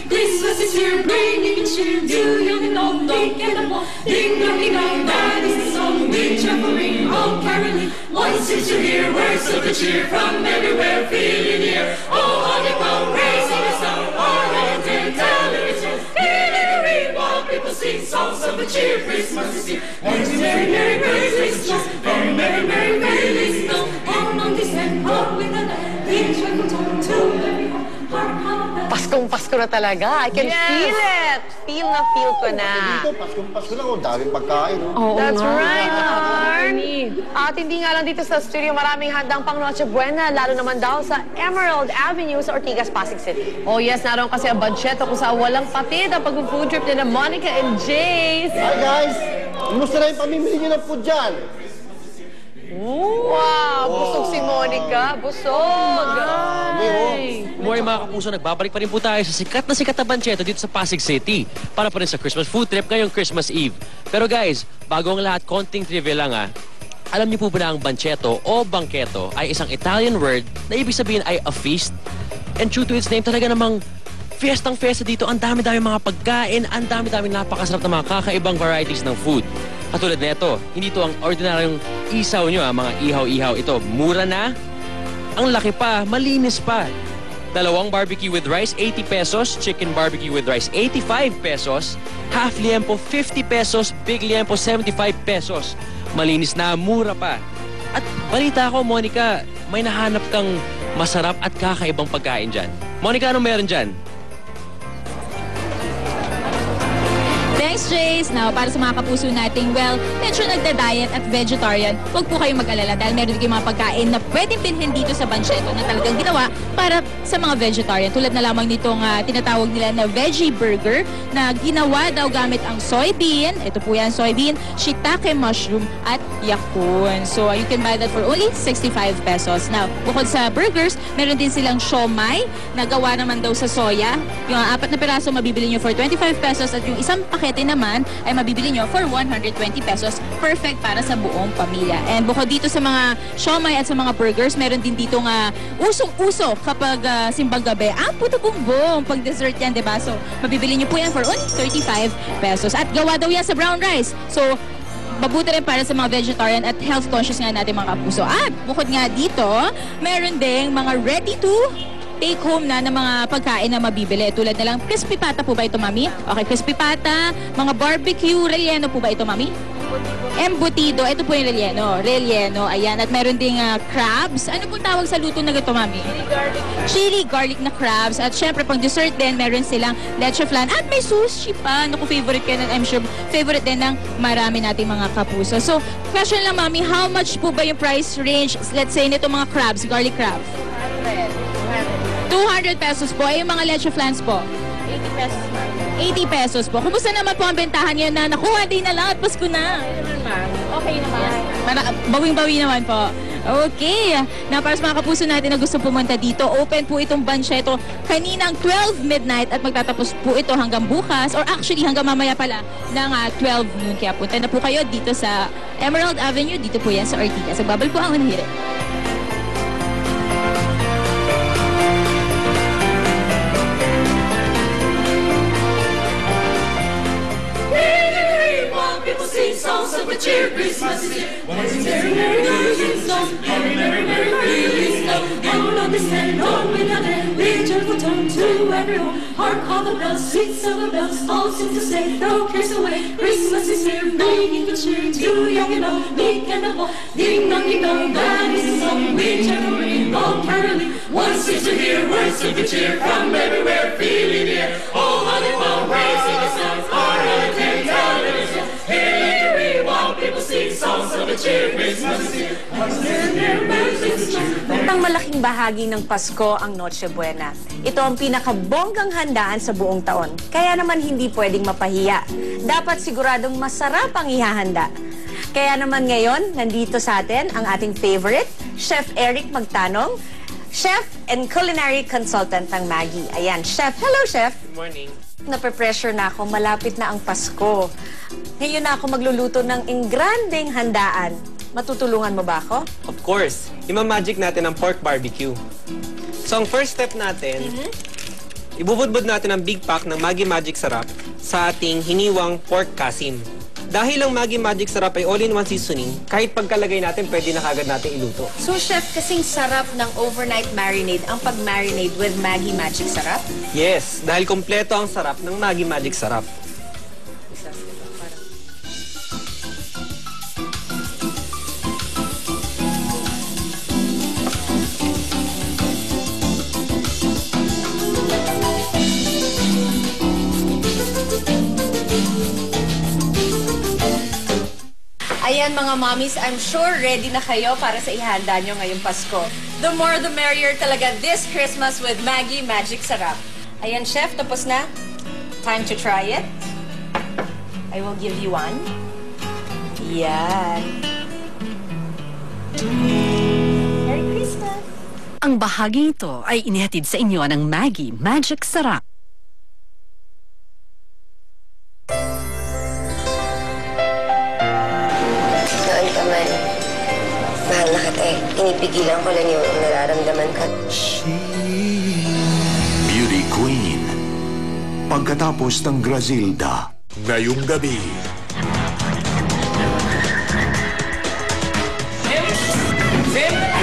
Christmas is here, bringing cheer to young and old, big and small. Ding dong, that is the song we cheerful ring, all caroling. Once you hear words of the cheer from everywhere, feeling the air. Oh, honeycomb, raising a song, our hands and television. Hillary, while people sing songs of the cheer, Christmas is here. Merry, merry, merry, merry Christmas, merry, merry, merry, merry Christmas. All on this and all with the land, we cheerful tone to every heart. Paskong-Pasko na talaga. I can feel it. Feel na feel ko na. Dito, Paskong-Pasko lang. Ang daming pagkain. That's right, Arnie. At hindi nga lang dito sa studio, maraming handang pang Noche Buena, lalo naman daw sa Emerald Avenue sa Ortigas, Pasig City. Oh yes, naroon kasi ang budget kung saan walang patid ang pag-food trip nila Monica and Jace. Hi guys! Kumusta na yung pamimili nyo ng food dyan? Wow! Busog si Monica. Busog! More mga kapuso, nagbabalik pa rin po tayo sa sikat na Banchetto dito sa Pasig City para pa rin sa Christmas food trip ngayong Christmas Eve. Pero guys, bago ang lahat, konting trivia lang Alam niyo po ba na ang Banchetto o Banchetto ay isang Italian word na ibig sabihin ay a feast? And true to its name, talaga namang fiestang-fiesta dito. Ang dami-dami mga pagkain, ang dami-dami napakasarap na mga kakaibang varieties ng food. Katulad nito, hindi ito ang ordinaryong isaw nyo, mga ihaw-ihaw. Ito, mura na, ang laki pa, malinis pa. Dalawang barbecue with rice, 80 pesos. Chicken barbecue with rice, 85 pesos. Half liempo, 50 pesos. Big liempo, 75 pesos. Malinis na, mura pa. At balita ko, Monica, may nahanap kang masarap at kakaibang pagkain dyan. Monica, anong meron dyan? Thanks, Jace. Now, para sa mga kapuso nating, well, medyo nagda-diet at vegetarian, huwag po kayong mag-alala dahil meron din mga pagkain na pwedeng pinhin dito sa Banchetto na talagang ginawa para sa mga vegetarian. Tulad na lamang nitong tinatawag nila na veggie burger na ginawa daw gamit ang soybean. Ito po yan, soybean, shiitake mushroom at yakun. So, you can buy that for only 65 pesos. Now, bukod sa burgers, meron din silang siomai na gawa naman daw sa soya. Yung 4 na piraso mabibili nyo for 25 pesos at yung isang pakete naman ay mabibili nyo for 120 pesos. Perfect para sa buong pamilya. And bukod dito sa mga siomai at sa mga burgers, meron din dito nga usong-uso kapag simbang gabi. Puto bumbong pag dessert yan, diba? So, mabibili nyo po yan for only 35 pesos. At gawa daw yan sa brown rice. So, mabuti rin para sa mga vegetarian at health conscious nga natin mga kapuso. At bukod nga dito, meron ding mga ready to take home na ng mga pagkain na mabibili. Tulad na lang, crispy pata po ba ito, Mami? Okay, crispy pata, mga barbecue, relleno po ba ito, Mami? Embutido, ito po yung relleno. Relleno, ayan. At meron ding crabs. Ano pong tawag sa luto na ito, Mami? Chili garlic na crabs. At syempre, pang dessert din, meron silang leche flan. At may sushi pa. Naku, favorite ka na. I'm sure favorite din ng marami nating mga kapuso. So, question lang, Mami, how much po ba yung price range, let's say, nito mga crabs, garlic crabs? 200 pesos po. Ay, yung mga leche flans po? 80 pesos. 80 pesos po. Kumusta naman po ang bentahan niyo na nakuha din na lang at Pasko na? Okay naman. Bawing-bawi naman po. Okay. Na para sa mga kapuso natin na gusto pumunta dito, open po itong Banchetto kaninang 12 midnight at magtatapos po ito hanggang bukas or actually hanggang mamaya pala ng 12 noon. Kaya punta na po kayo dito sa Emerald Avenue. Dito po yan sa Ortigas. Nagbabal po ang Unhirit. Songs of a cheer, Christmas is here. Merry, merry, merry Christmas, merry, merry, merry, merry Christmas. All on this land, on with the land, we joyful tone to everyone. Hark all the bells, sweet silver bells, all seem to say, throw cares away. Christmas is here, bringing good cheer to young and old, meek and old. Ding dong, that is the song we chant ring, all caroling. Once you hear words of good cheer from everywhere, feeling the air. All honeycomb, raising the sounds, our hands and television. People sing songs of a cheer, Christmas is here. Ang malaking bahagi ng Pasko ang Noche Buena. Ito ang pinakabonggang handaan sa buong taon. Kaya naman hindi pwedeng mapahiya. Dapat siguradong masarap ang ihahanda. Kaya naman ngayon, nandito sa atin ang ating favorite, Chef Eric Magtanong, Chef and Culinary Consultant ng Maggie. Ayan, Chef. Hello, Chef. Good morning. Nape-pressure na ako, malapit na ang Pasko. Ngayon na ako magluluto ng ingranding handaan. Matutulungan mo ba ako? Of course. Ima-magic natin ang pork barbecue. So, ang first step natin, ibubudbud natin ang big pack ng Maggi Magic Sarap sa ating hiniwang pork kasim. Dahil ang Maggi Magic Sarap ay all-in-one seasoning, kahit pagkalagay natin, pwede na kagad natin iluto. So, Chef, kasing sarap ng overnight marinade ang pag-marinade with Maggi Magic Sarap? Yes, dahil kompleto ang sarap ng Maggi Magic Sarap. Ayan mga mommies, I'm sure ready na kayo para sa ihanda nyo ngayong Pasko. The more the merrier talaga this Christmas with Maggi Magic Sarap. Ayan, Chef, tapos na. Time to try it. I will give you one. Yan. Merry Christmas! Ang bahagi ito ay inihatid sa inyo ng Maggi Magic Sarap. Noon pa man, mahal na kita eh. Pinipigilan ko lang yung nararamdaman ko. Beauty Queen. Pagkatapos ng Grazilda, ngayong gabi. Sim!